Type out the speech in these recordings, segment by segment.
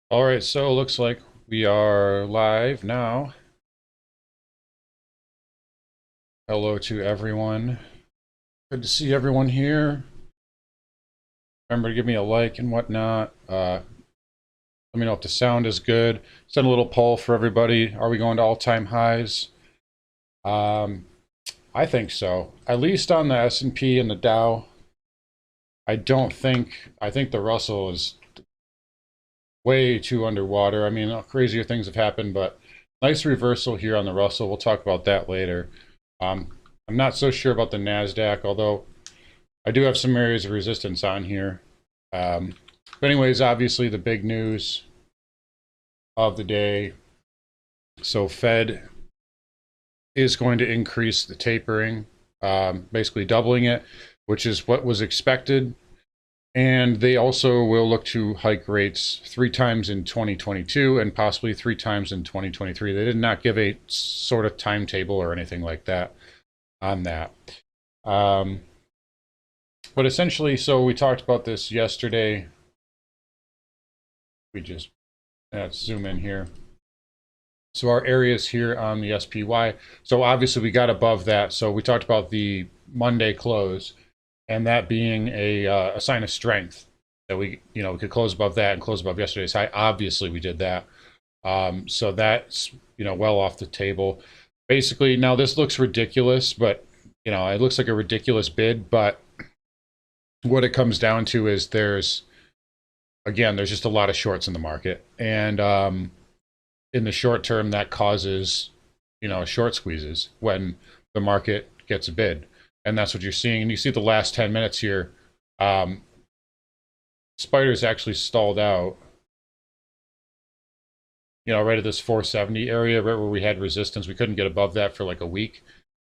All right, so it looks like we are live now. Hello to everyone. Good to see everyone here. Remember to give me a like and whatnot. Let me know if the sound is good. Send a little poll for everybody. Are we going to all-time highs? Um, I think so. At least on the S&P and the Dow. I think the Russell is way too underwater. I mean, crazier things have happened, but nice reversal here on the Russell. We'll talk about that later. I'm not so sure about the NASDAQ, although I do have some areas of resistance on here. But anyways, obviously the big news of the day. So Fed is going to increase the tapering, basically doubling it, which is what was expected. And they also will look to hike rates 3 times in 2022 and possibly 3 times in 2023. They did not give a sort of timetable or anything like that on that. But essentially, so we talked about this yesterday. Let's zoom in here. So our areas here on the SPY. So obviously we got above that. So we talked about the Monday close and that being a sign of strength that we could close above that and close above yesterday's high. Obviously we did that. So that's, well off the table. Basically, now this looks ridiculous, but, it looks like a ridiculous bid, but what it comes down to is there's just a lot of shorts in the market. And in the short term, that causes, short squeezes when the market gets a bid. And that's what you're seeing. And you see the last 10 minutes here, spiders actually stalled out, right at this 470 area, right where we had resistance. We couldn't get above that for like a week.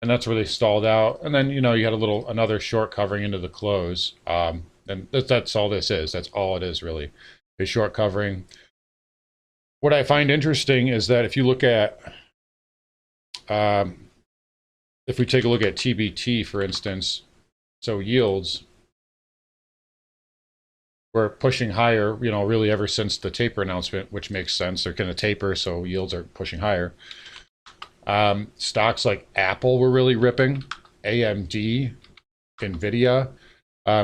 And that's where they stalled out. And then, you had another short covering into the close. And that's all this is. That's all it is, really, a short covering. What I find interesting is that if you look at, if we take a look at TBT, for instance, so yields were pushing higher, really ever since the taper announcement, which makes sense. They're going to taper, so yields are pushing higher. Stocks like Apple were really ripping, AMD, Nvidia.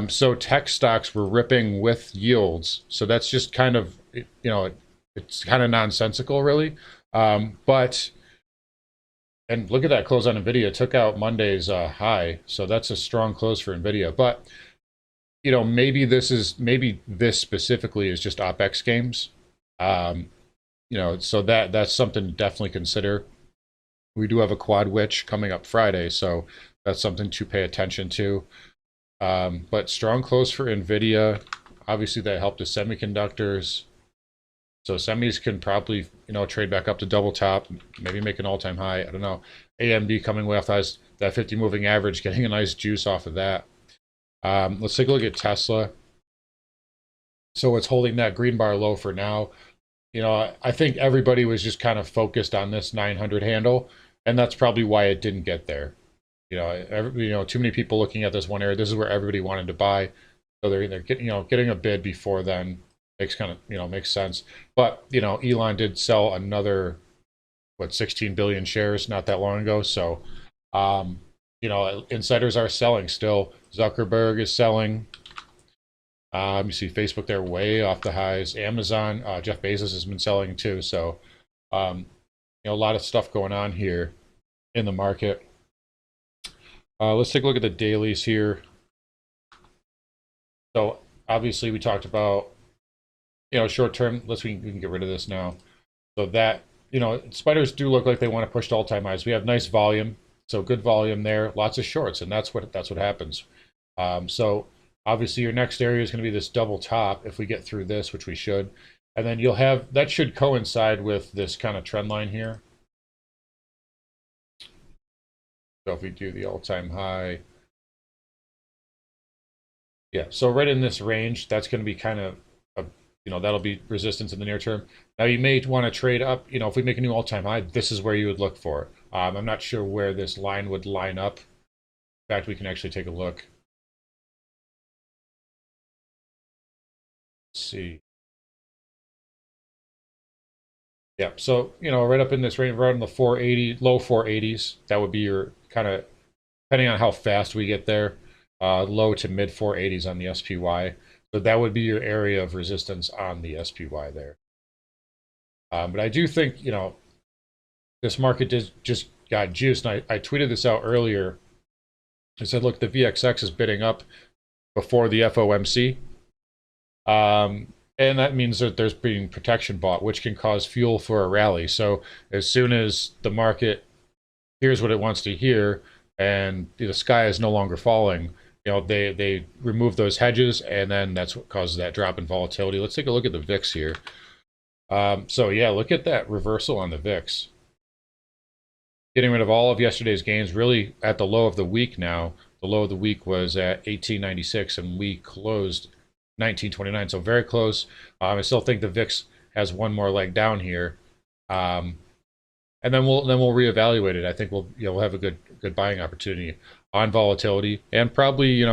So tech stocks were ripping with yields. So that's just kind of, it's kind of nonsensical, really. But and look at that close on Nvidia. It took out Monday's high, so that's a strong close for Nvidia. But maybe this specifically is just Opex games. So that's something to definitely consider. We do have a quad witch coming up Friday, so that's something to pay attention to. But strong close for Nvidia. Obviously, that helped the semiconductors. So semis can probably, trade back up to double top, maybe make an all-time high. I don't know. AMD coming way off that 50 moving average, getting a nice juice off of that. Let's take a look at Tesla. So it's holding that green bar low for now. I think everybody was just kind of focused on this 900 handle, and that's probably why it didn't get there. Too many people looking at this one area. This is where everybody wanted to buy, so they're getting a bid before then makes sense. But Elon did sell another 16 billion shares not that long ago. So insiders are selling still. Zuckerberg is selling. You see Facebook there way off the highs. Amazon, Jeff Bezos has been selling too. So a lot of stuff going on here in the market. Let's take a look at the dailies here. So obviously we talked about short term. We can get rid of this now. So that spiders do look like they want to push to all-time highs. We have nice volume, so good volume there. Lots of shorts, and that's what happens. So obviously your next area is going to be this double top if we get through this, which we should, and then you'll have that should coincide with this kind of trend line here. So if we do the all-time high, yeah, so right in this range, that's going to be kind of that'll be resistance in the near term. Now you may want to trade up. If we make a new all-time high, this is where you would look for. I'm not sure where this line would line up. In fact, we can actually take a look. Let's see. Yeah, so right up in this range, right in the 480, low 480s. That would be your kind of, depending on how fast we get there, low to mid 480s on the SPY. So that would be your area of resistance on the SPY there. But I do think this market just got juiced. And I tweeted this out earlier. I said, look, the VXX is bidding up before the FOMC. And that means that there's being protection bought, which can cause fuel for a rally. So as soon as the market hears what it wants to hear and the sky is no longer falling, they remove those hedges, and then that's what causes that drop in volatility. Let's take a look at the VIX here. So yeah, look at that reversal on the VIX. Getting rid of all of yesterday's gains, really at the low of the week now. The low of the week was at 1896, and we closed 1929, so very close. I still think the VIX has one more leg down here, and then we'll reevaluate it. I think we'll have a good buying opportunity on volatility, and probably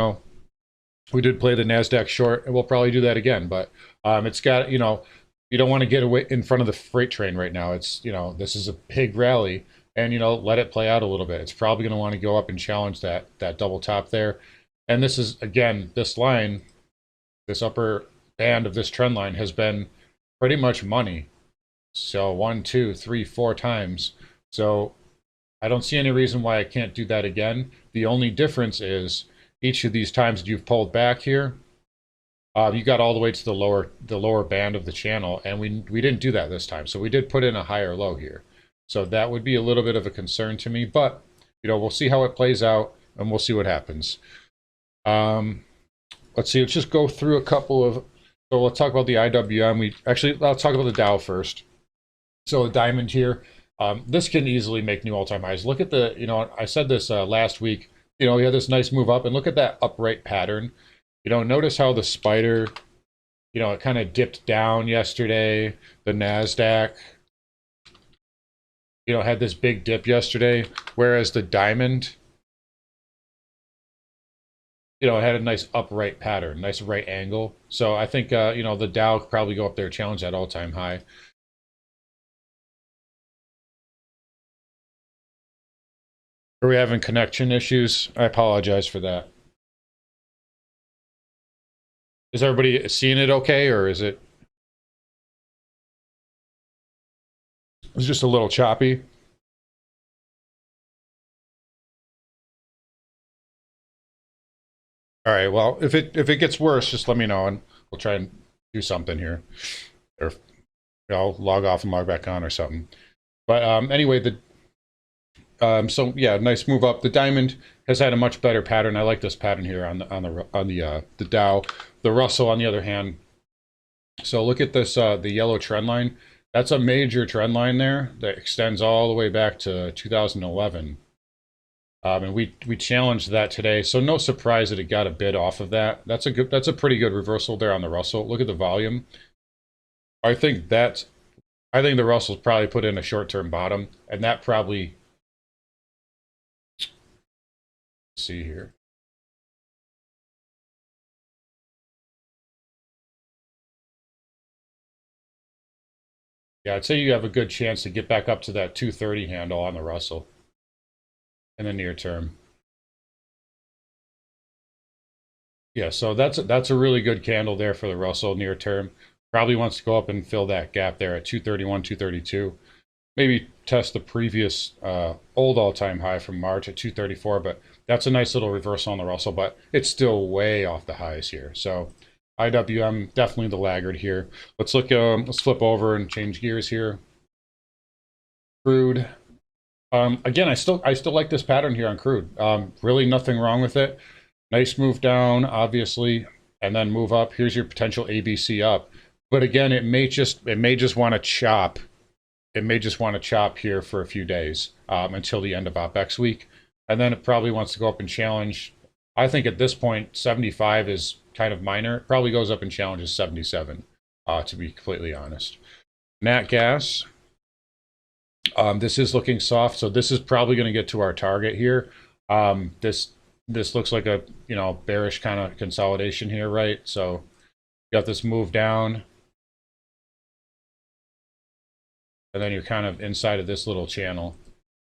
we did play the Nasdaq short, and we'll probably do that again. But it's got you don't want to get away in front of the freight train right now. It's this is a big rally, and let it play out a little bit. It's probably going to want to go up and challenge that double top there, and this is again this line. This upper band of this trend line has been pretty much money. So 1, 2, 3, 4 times. So I don't see any reason why I can't do that again. The only difference is each of these times that you've pulled back here, you got all the way to the lower band of the channel, and we didn't do that this time. So we did put in a higher low here. So that would be a little bit of a concern to me, but we'll see how it plays out, and we'll see what happens. Let's see, let's just go through a couple of, so let's talk about the IWM. I'll talk about the Dow first. So the diamond here, this can easily make new all-time highs. Look at the, I said this last week, we had this nice move up, and look at that upright pattern. Notice how the spider, it kind of dipped down yesterday. The NASDAQ, had this big dip yesterday, whereas the diamond, it had a nice upright pattern, nice right angle. So I think, the Dow could probably go up there, challenge that all-time high. Are we having connection issues? I apologize for that. Is everybody seeing it okay, or is it just a little choppy? All right, well, if it gets worse, just let me know, and we'll try and do something here. Or I'll log off and log back on or something. But anyway, so yeah, nice move up. The diamond has had a much better pattern. I like this pattern here on the Dow. The Russell, on the other hand. So look at this, the yellow trend line. That's a major trend line there that extends all the way back to 2011. And we challenged that today, so no surprise that it got a bid off of that. That's a pretty good reversal there on the Russell. Look at the volume. I think the Russell's probably put in a short-term bottom, and that probably, let's see here. Yeah, I'd say you have a good chance to get back up to that 230 handle on the Russell in the near term. Yeah, so that's a really good candle there for the Russell near term. Probably wants to go up and fill that gap there at 231, 232. Maybe test the previous old all-time high from March at 234, but that's a nice little reversal on the Russell, but it's still way off the highs here. So IWM definitely the laggard here. Let's flip over and change gears here. Crude. Again, I still like this pattern here on crude. Really nothing wrong with it. Nice move down, obviously, and then move up. Here's your potential ABC up. But again, it may just want to chop. It may just want to chop here for a few days until the end of Opex week. And then it probably wants to go up and challenge. I think at this point, 75 is kind of minor. It probably goes up and challenges 77, to be completely honest. Nat gas. This is looking soft, so this is probably going to get to our target here. This looks like a bearish kind of consolidation here, right? So you got this move down. and then you're kind of inside of this little channel.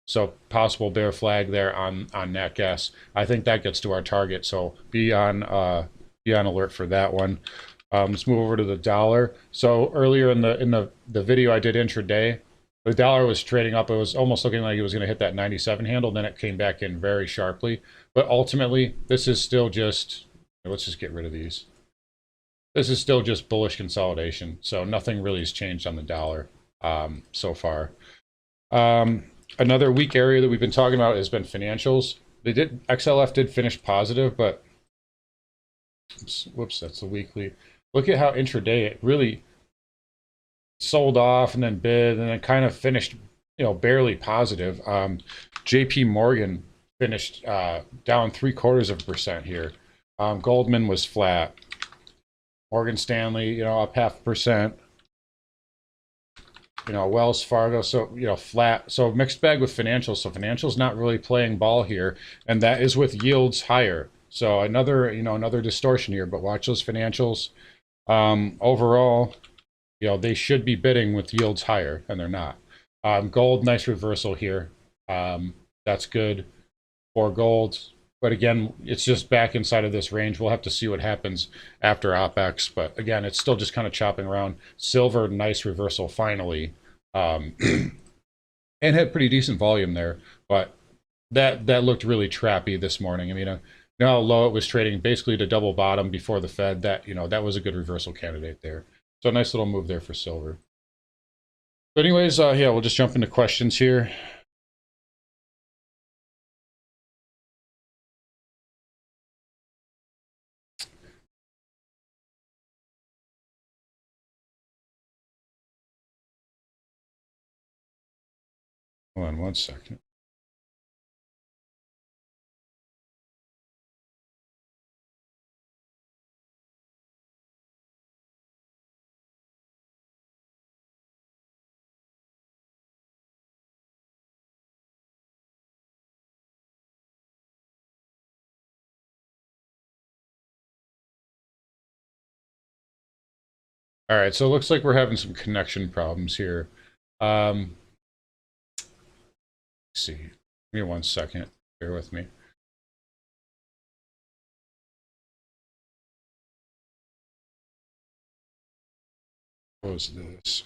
So possible bear flag there on that guess. I think that gets to our target, so be on alert for that one. Let's move over to the dollar. So earlier in the video I did intraday, the dollar was trading up. It was almost looking like it was going to hit that 97 handle. Then it came back in very sharply. But ultimately, this is still just, let's just get rid of these. This is still just bullish consolidation. So nothing really has changed on the dollar so far. Another weak area that we've been talking about has been financials. XLF did finish positive, but whoops, that's the weekly. Look at how intraday it really sold off and then bid and then kind of finished, barely positive. JP Morgan finished down 0.75% here. Goldman was flat. Morgan Stanley, up 0.5%. Wells Fargo, so, flat. So mixed bag with financials. So financials not really playing ball here, and that is with yields higher. So another distortion here, but watch those financials. Overall, they should be bidding with yields higher, and they're not. Gold, nice reversal here. That's good for gold. But again, it's just back inside of this range. We'll have to see what happens after Opex. But again, it's still just kind of chopping around. Silver, nice reversal finally. And had pretty decent volume there. But that looked really trappy this morning. I mean, you know how low it was trading basically to double bottom before the Fed. That was a good reversal candidate there. So a nice little move there for silver. But anyways, yeah, we'll just jump into questions here. Hold on one second. All right, so it looks like we're having some connection problems here. Let's see. Give me 1 second. Bear with me. What was this?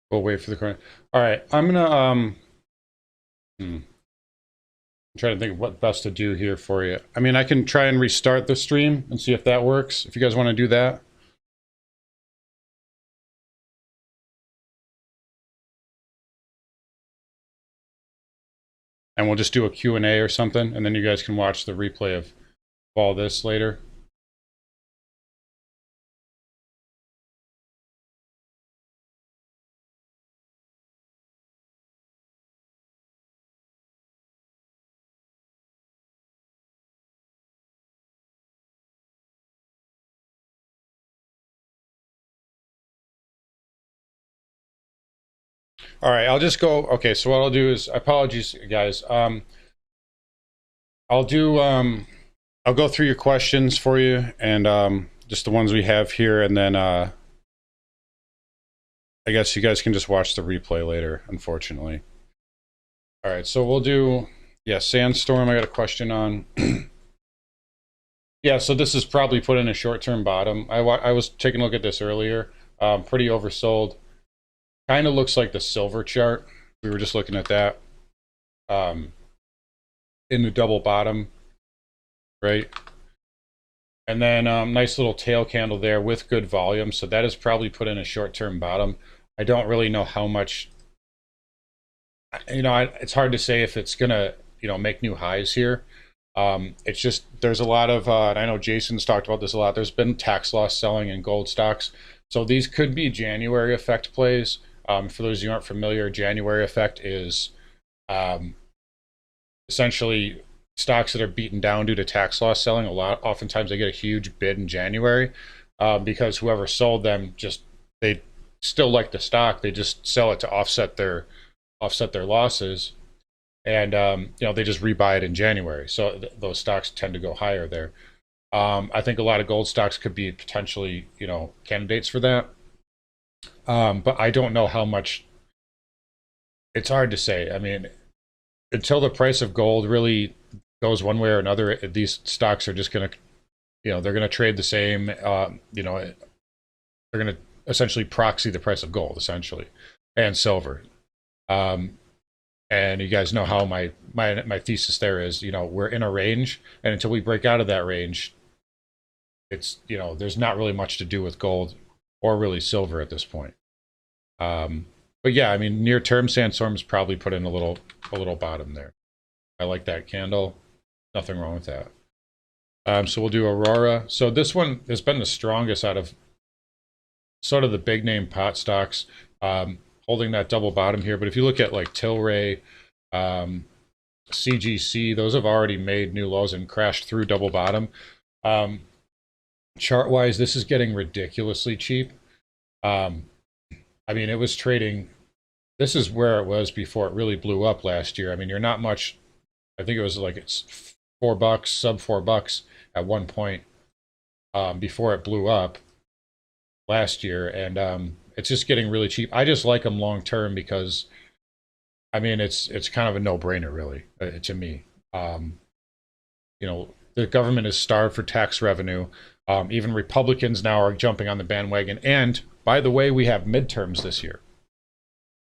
We'll wait for the current. All right, I'm gonna I'm trying to think of what best to do here for you. I mean, I can try and restart the stream and see if that works. If you guys want to do that. And we'll just do a Q&A or something, and then you guys can watch the replay of all this later. All right, I'll just go. Okay, so what I'll do is, apologies, guys. I'll go through your questions for you, and just the ones we have here, and then I guess you guys can just watch the replay later, unfortunately. All right, so we'll do, yeah, Sandstorm, I got a question on. Yeah, so this is probably put in a short-term bottom. I was taking a look at this earlier. Pretty oversold. Kind of looks like the silver chart. We were just looking at that. In the double bottom, right? And then nice little tail candle there with good volume. So that is probably put in a short-term bottom. I don't really know how much, it's hard to say if it's gonna, make new highs here. It's just, there's a lot of, and I know Jason's talked about this a lot, there's been tax loss selling in gold stocks. So these could be January effect plays. For those of you who aren't familiar, January effect is essentially stocks that are beaten down due to tax loss selling, oftentimes they get a huge bid in January, because whoever sold them they still like the stock, they just sell it to offset their losses, and they just rebuy it in January. So those stocks tend to go higher there. I think a lot of gold stocks could be potentially candidates for that, but I don't know how much. It's hard to say. I mean, until the price of gold really goes one way or another, these stocks are just going to, they're going to trade the same. They're going to essentially proxy the price of gold, essentially, and silver. And you guys know how my thesis there is. We're in a range, and until we break out of that range, it's there's not really much to do with gold or really silver at this point. But yeah, I mean, near term, Sandstorm's probably put in a little bottom there. I like that candle. Nothing wrong with that. So we'll do Aurora. So this one has been the strongest out of sort of the big name pot stocks, holding that double bottom here. But if you look at like Tilray, CGC, those have already made new lows and crashed through double bottom. Chart wise, this is getting ridiculously cheap. I mean, it was trading. This is where it was before it really blew up last year. I mean, you're not much. I think it was like it's $4, sub $4 at one point, before it blew up last year, and it's just getting really cheap. I just like them long term because, I mean, it's kind of a no-brainer, really, to me. The government is starved for tax revenue. Even Republicans now are jumping on the bandwagon. And by the way, we have midterms this year.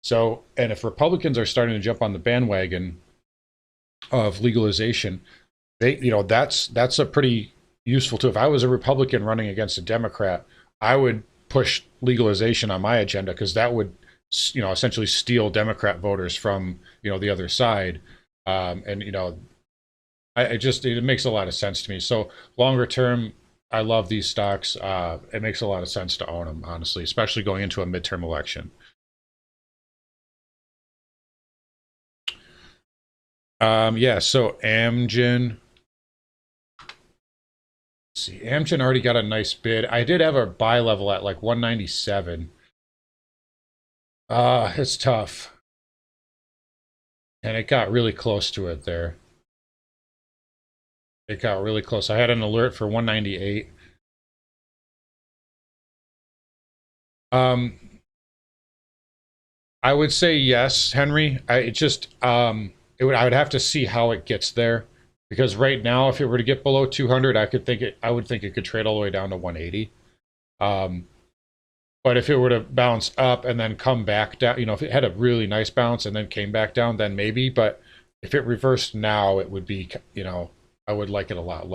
So, and if Republicans are starting to jump on the bandwagon of legalization, that's a pretty useful tool. If I was a Republican running against a Democrat, I would push legalization on my agenda, because that would, essentially steal Democrat voters from, the other side. It makes a lot of sense to me. So longer term, I love these stocks. It makes a lot of sense to own them, honestly, especially going into a midterm election. Yeah, so Amgen. Let's see, Amgen already got a nice bid. I did have a buy level at like 197. It's tough. And it got really close to it there. It got really close. I had an alert for 198. I would say yes, Henry. I would have to see how it gets there, because right now, if it were to get below 200, I would think it could trade all the way down to 180. But if it were to bounce up and then come back down, if it had a really nice bounce and then came back down, then maybe. But if it reversed now, it would be, I would like it a lot less.